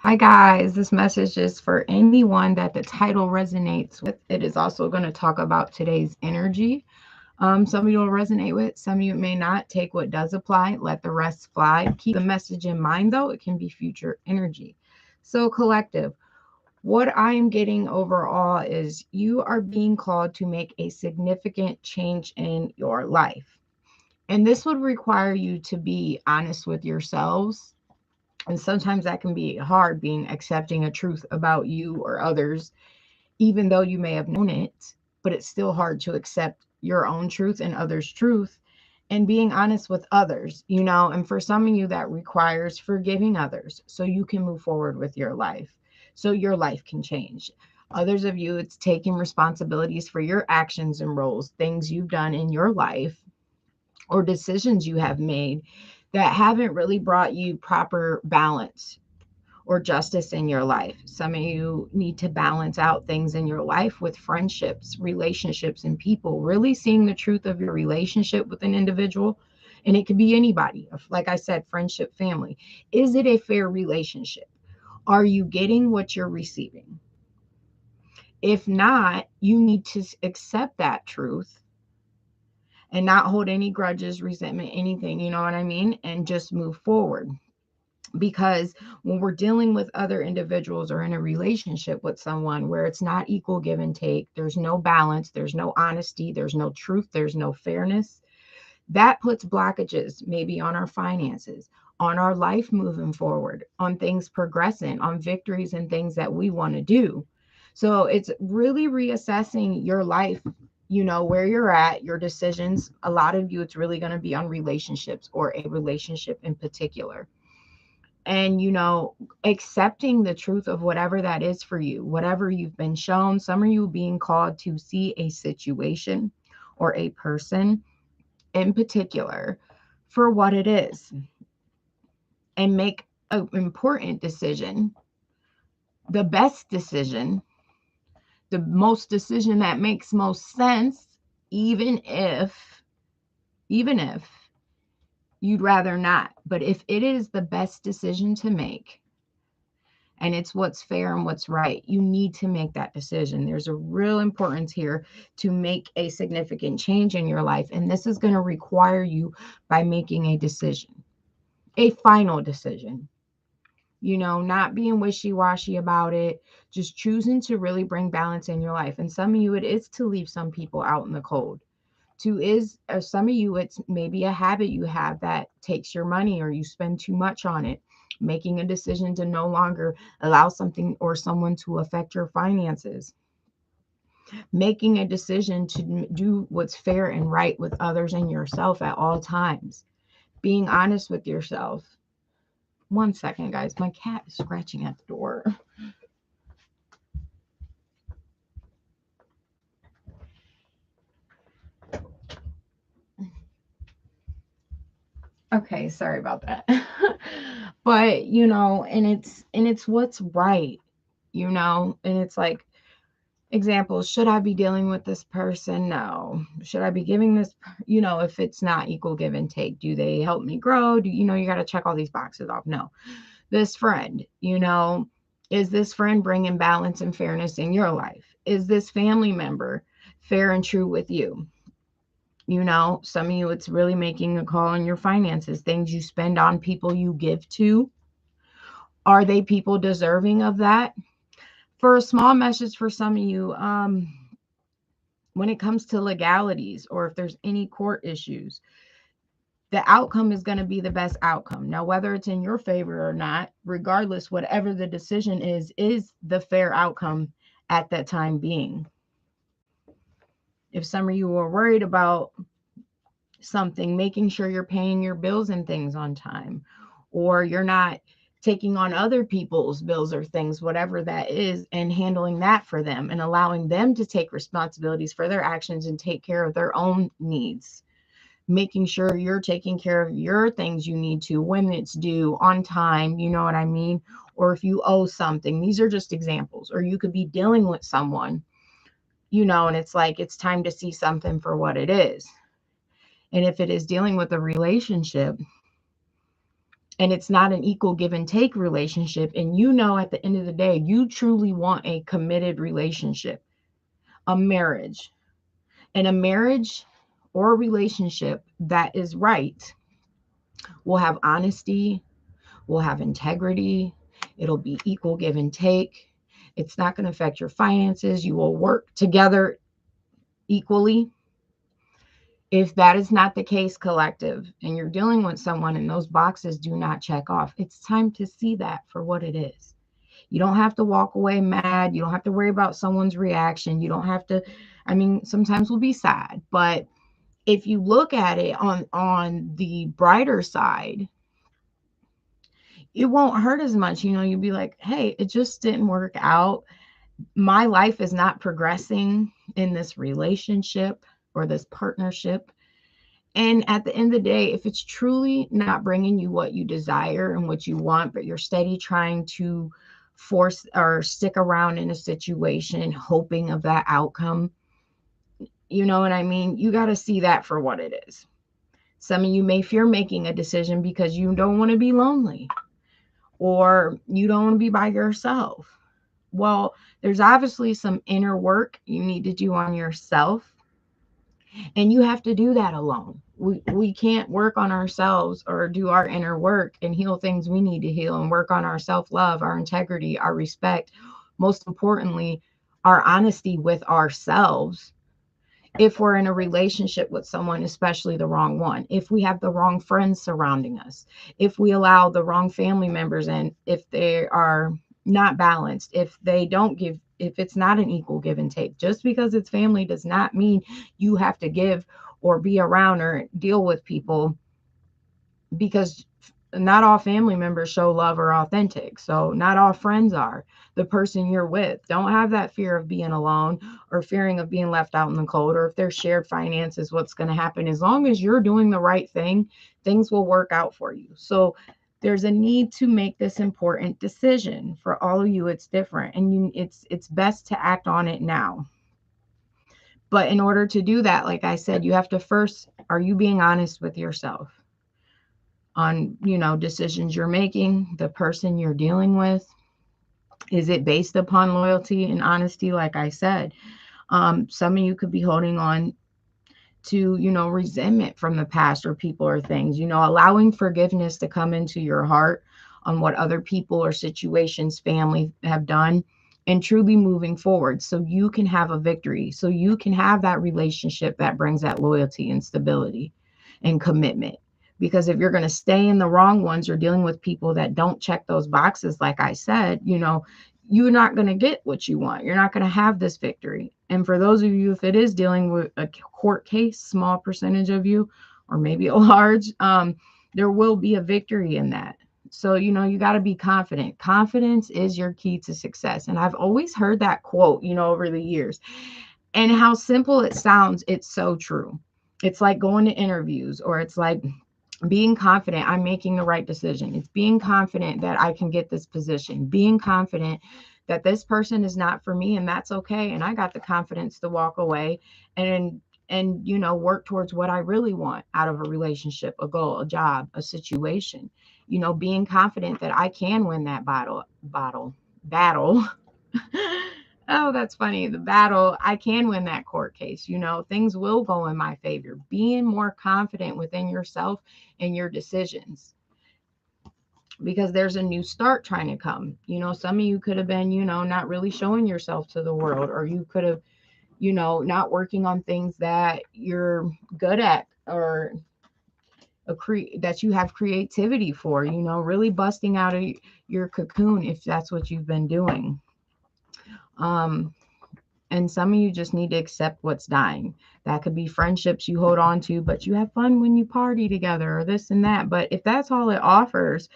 Hi, guys. This message is for anyone that the title resonates with. It is also going to talk about today's energy. Some of you will resonate with, some of you may not. Take what does apply, let the rest fly. Keep the message in mind, though, it can be future energy. So, collective, what I am getting overall is you are being called to make a significant change in your life. And this would require you to be honest with yourselves, and sometimes that can be hard, being accepting a truth about you or others, even though you may have known it, but it's still hard to accept your own truth and others' truth and being honest with others, And for some of you, that requires forgiving others so you can move forward with your life, so your life can change. Others of you, it's taking responsibilities for your actions and roles, things you've done in your life or decisions you have made that haven't really brought you proper balance or justice in your life. Some of you need to balance out things in your life with friendships, relationships, and people, really seeing the truth of your relationship with an individual. And it could be anybody. Like I said, friendship, family. Is it a fair relationship? Are you getting what you're receiving? If not, you need to accept that truth and not hold any grudges, resentment, anything, you know what I mean? And just move forward. Because when we're dealing with other individuals or in a relationship with someone where it's not equal give and take, there's no balance, there's no honesty, there's no truth, there's no fairness, that puts blockages maybe on our finances, on our life moving forward, on things progressing, on victories and things that we want to do. So it's really reassessing your life, where you're at, your decisions. A lot of you, it's really going to be on relationships or a relationship in particular, and accepting the truth of whatever that is for you, whatever you've been shown. Some of you being called to see a situation or a person in particular for what it is and make an important decision, the best decision, the most decision that makes most sense, even if you'd rather not. But if it is the best decision to make, and it's what's fair and what's right, you need to make that decision. There's a real importance here to make a significant change in your life. And this is going to require you by making a decision, a final decision, not being wishy-washy about it, just choosing to really bring balance in your life. And some of you, it is to leave some people out in the cold. Or some of you, it's maybe a habit you have that takes your money or you spend too much on it. Making a decision to no longer allow something or someone to affect your finances. Making a decision to do what's fair and right with others and yourself at all times. Being honest with yourself. One second, guys. My cat is scratching at the door. Okay, sorry about that. But, and it's what's right, and it's like, examples, should I be dealing with this person? No. Should I be giving this, if it's not equal give and take, do they help me grow? You got to check all these boxes off. No. This friend, is this friend bringing balance and fairness in your life? Is this family member fair and true with you? Some of you, it's really making a call on your finances, things you spend on, people you give to. Are they people deserving of that? For a small message for some of you, when it comes to legalities or if there's any court issues, the outcome is going to be the best outcome. Now, whether it's in your favor or not, regardless, whatever the decision is the fair outcome at that time being. If some of you are worried about something, making sure you're paying your bills and things on time, or you're not taking on other people's bills or things, whatever that is, and handling that for them and allowing them to take responsibilities for their actions and take care of their own needs, making sure you're taking care of your things you need to when it's due on time, you know what I mean? Or if you owe something, these are just examples. Or you could be dealing with someone, and it's like it's time to see something for what it is. And if it is dealing with a relationship, and it's not an equal give and take relationship, and you know at the end of the day you truly want a committed relationship, a marriage, and a marriage or a relationship that is right will have honesty, will have integrity, it'll be equal give and take. It's not going to affect your finances. You will work together equally. If that is not the case, collective, and you're dealing with someone and those boxes do not check off, it's time to see that for what it is. You don't have to walk away mad. You don't have to worry about someone's reaction. You don't have to, I mean, sometimes we'll be sad, but if you look at it on the brighter side, it won't hurt as much. You know, you'll be like, hey, it just didn't work out. My life is not progressing in this relationship or this partnership. And at the end of the day, if it's truly not bringing you what you desire and what you want, but you're steady trying to force or stick around in a situation, hoping of that outcome, you know what I mean? You got to see that for what it is. Some of you may fear making a decision because you don't want to be lonely or you don't want to be by yourself. Well, there's obviously some inner work you need to do on yourself, and you have to do that alone. We can't work on ourselves or do our inner work and heal things we need to heal and work on our self-love, our integrity, our respect, most importantly, our honesty with ourselves. If we're in a relationship with someone, especially the wrong one, if we have the wrong friends surrounding us, if we allow the wrong family members in, if they are not balanced, if they don't give, if it's not an equal give and take, just because it's family does not mean you have to give or be around or deal with people, because not all family members show love or authentic. So not all friends are. The person you're with, don't have that fear of being alone or fearing of being left out in the cold, or if there's shared finances, what's going to happen. As long as you're doing the right thing, things will work out for you. So there's a need to make this important decision for all of you. It's different, and it's best to act on it now. But in order to do that, like I said, you have to first, are you being honest with yourself on, decisions you're making, the person you're dealing with? Is it based upon loyalty and honesty? Like I said, some of you could be holding on to, resentment from the past or people or things, allowing forgiveness to come into your heart on what other people or situations, family have done, and truly moving forward so you can have a victory, so you can have that relationship that brings that loyalty and stability and commitment. Because if you're going to stay in the wrong ones or dealing with people that don't check those boxes, like I said, you're not going to get what you want. You're not going to have this victory. And for those of you, if it is dealing with a court case, small percentage of you, or maybe a large, there will be a victory in that. So, you got to be confident. Confidence is your key to success. And I've always heard that quote, over the years. And how simple it sounds, it's so true. It's like going to interviews, or it's like being confident I'm making the right decision. It's being confident that I can get this position, being confident that this person is not for me, and that's okay. And I got the confidence to walk away and work towards what I really want out of a relationship, a goal, a job, a situation. Being confident that I can win that battle. Oh, that's funny. The battle, I can win that court case. Things will go in my favor. Being more confident within yourself and your decisions, because there's a new start trying to come. Some of you could have been, not really showing yourself to the world, or you could have, not working on things that you're good at, or that you have creativity for, really busting out of your cocoon if that's what you've been doing. And some of you just need to accept what's dying. That could be friendships you hold on to, but you have fun when you party together, or this and that. But if that's all it offers,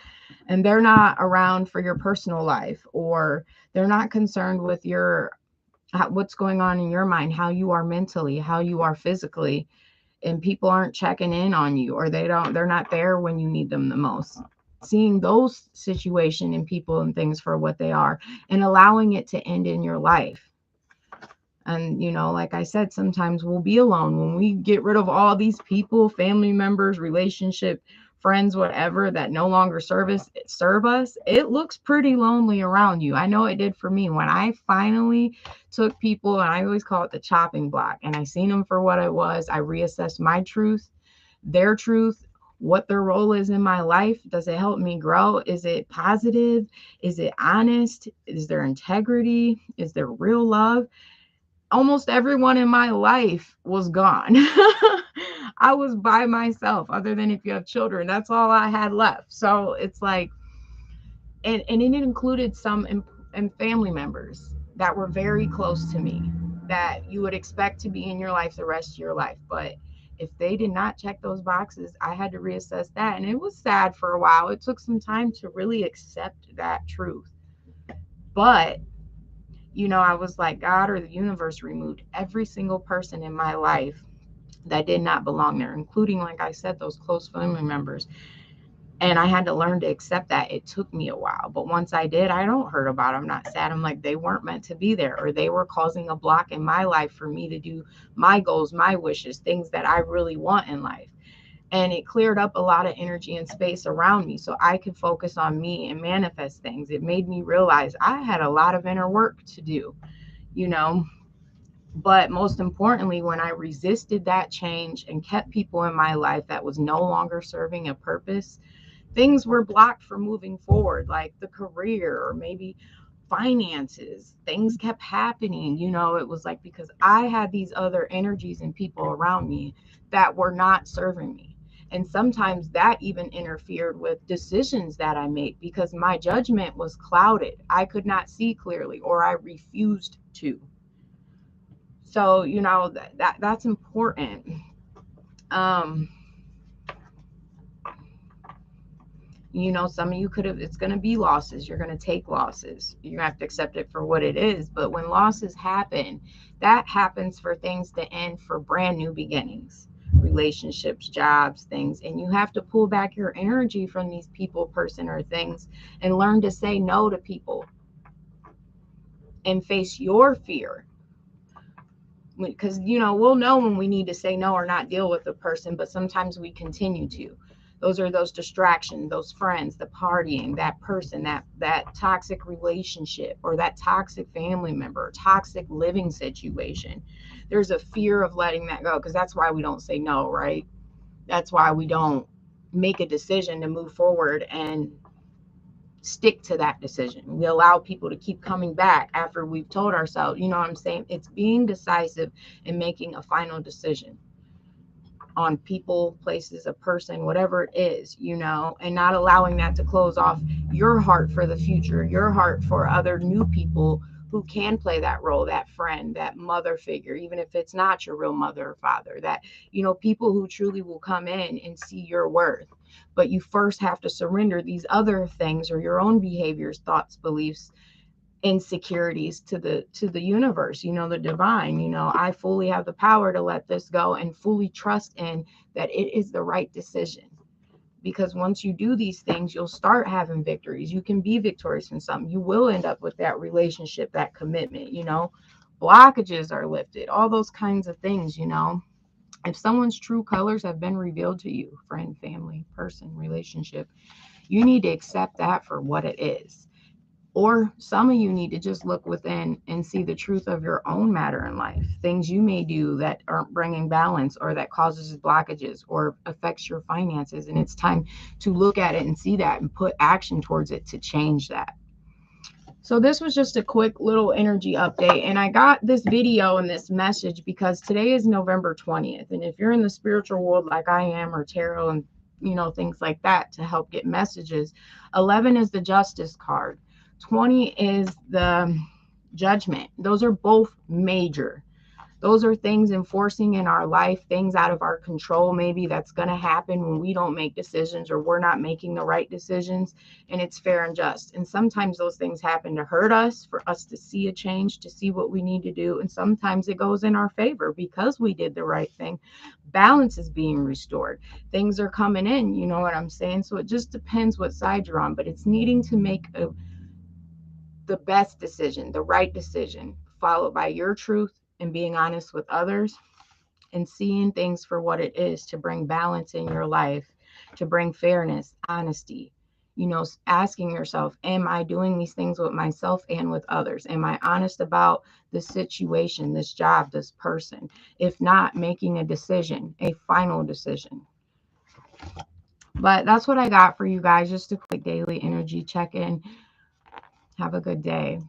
and they're not around for your personal life, or they're not concerned with what's going on in your mind, how you are mentally, how you are physically, and people aren't checking in on you, or they're not there when you need them the most. Seeing those situations and people and things for what they are, and allowing it to end in your life. And, like I said, sometimes we'll be alone when we get rid of all these people, family members, relationship, friends, whatever, that no longer serve us, it looks pretty lonely around you. I know it did for me when I finally took people, and I always call it the chopping block, and I seen them for what it was. I reassessed my truth, their truth, what their role is in my life. Does it help me grow? Is it positive? Is it honest? Is there integrity? Is there real love? Almost everyone in my life was gone. I was by myself, other than if you have children. That's all I had left. So it's like, and it included some and family members that were very close to me that you would expect to be in your life the rest of your life. But if they did not check those boxes, I had to reassess that. And it was sad for a while. It took some time to really accept that truth. But I was like, God or the universe removed every single person in my life that did not belong there, including, like I said, those close family members. And I had to learn to accept that. It took me a while, but once I did, I don't hurt about it. I'm not sad. I'm like, they weren't meant to be there, or they were causing a block in my life for me to do my goals, my wishes, things that I really want in life. And it cleared up a lot of energy and space around me so I could focus on me and manifest things. It made me realize I had a lot of inner work to do, you know. But most importantly, when I resisted that change and kept people in my life that was no longer serving a purpose, things were blocked from moving forward, like the career or maybe finances. Things kept happening. It was like because I had these other energies and people around me that were not serving me. And sometimes that even interfered with decisions that I made because my judgment was clouded. I could not see clearly, or I refused to. So, that's important. Um, some of you it's going to be losses. You're going to take losses. You have to accept it for what it is. But when losses happen, that happens for things to end for brand new beginnings, relationships, jobs, things. And you have to pull back your energy from these people, person, or things and learn to say no to people and face your fear. Because we'll know when we need to say no or not deal with the person, but sometimes we continue to. Those are those distractions, those friends, the partying, that person, that toxic relationship, or that toxic family member, toxic living situation. There's a fear of letting that go, because that's why we don't say no, right? That's why we don't make a decision to move forward and stick to that decision. We allow people to keep coming back after we've told ourselves, you know what I'm saying? It's being decisive and making a final decision on people, places, a person, whatever it is, and not allowing that to close off your heart for the future, your heart for other new people who can play that role, that friend, that mother figure, even if it's not your real mother or father, that, people who truly will come in and see your worth. But you first have to surrender these other things, or your own behaviors, thoughts, beliefs, insecurities, to the universe, the divine. I fully have the power to let this go and fully trust in that it is the right decision. Because once you do these things, you'll start having victories. You can be victorious in something. You will end up with that relationship, that commitment. Blockages are lifted, all those kinds of things. If someone's true colors have been revealed to you, friend, family, person, relationship, you need to accept that for what it is. Or some of you need to just look within and see the truth of your own matter in life, things you may do that aren't bringing balance, or that causes blockages or affects your finances. And it's time to look at it and see that and put action towards it to change that. So this was just a quick little energy update. And I got this video and this message because today is November 20th. And if you're in the spiritual world like I am, or tarot and, things like that to help get messages, 11 is the justice card. 20 is the judgment. Those are both major. Those are things enforcing in our life, things out of our control, maybe, that's going to happen when we don't make decisions, or we're not making the right decisions, and it's fair and just. And sometimes those things happen to hurt us, for us to see a change, to see what we need to do. And sometimes it goes in our favor because we did the right thing. Balance is being restored. Things are coming in, you know what I'm saying? So it just depends what side you're on, but it's needing to make the best decision, the right decision, followed by your truth and being honest with others and seeing things for what it is, to bring balance in your life to bring fairness, honesty. You know, asking yourself, am I doing these things with myself and with others? Am I honest about the situation, this job, this person? If not, making a decision, a final decision. But that's what I got for you guys. Just a quick daily energy check in. Have a good day.